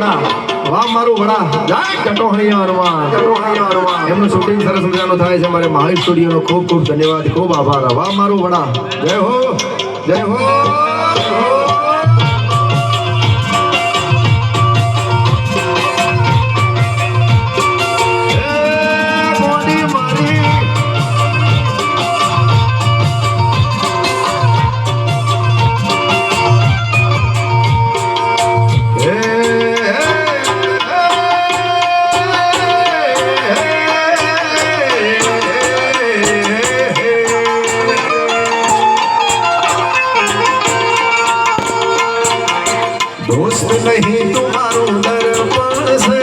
વડા વાહ મારું વડા જય કટોહણિયા એમનું શૂટિંગ સરસ મજાનું થાય છે મારે મહાવીર સ્ટુડિયોનો ખૂબ ખૂબ ધન્યવાદ ખૂબ આભાર વાહ મારું વડા જય હો જય હો दोस्त नहीं तुम्हारो दर्पण से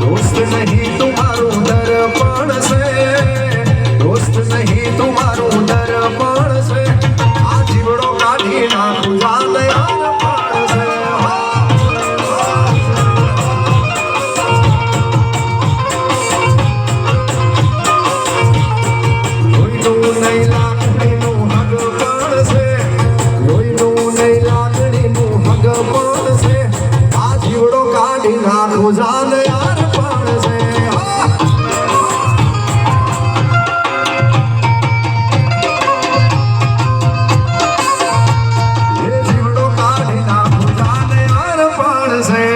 दोस्त नहीं तुम्हारो दर्पण से दोस्त नहीं तुम्हारो दर्पण से आ जीवड़ो काढ़ी नाखू जान यार पण से कोई तो नहीं लाखड़ी नाखो जान यार पण से ये जीवड़ो काढ़ी नाखो जान यार पण से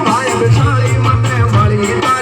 भाई बिछाड़ी मने मળી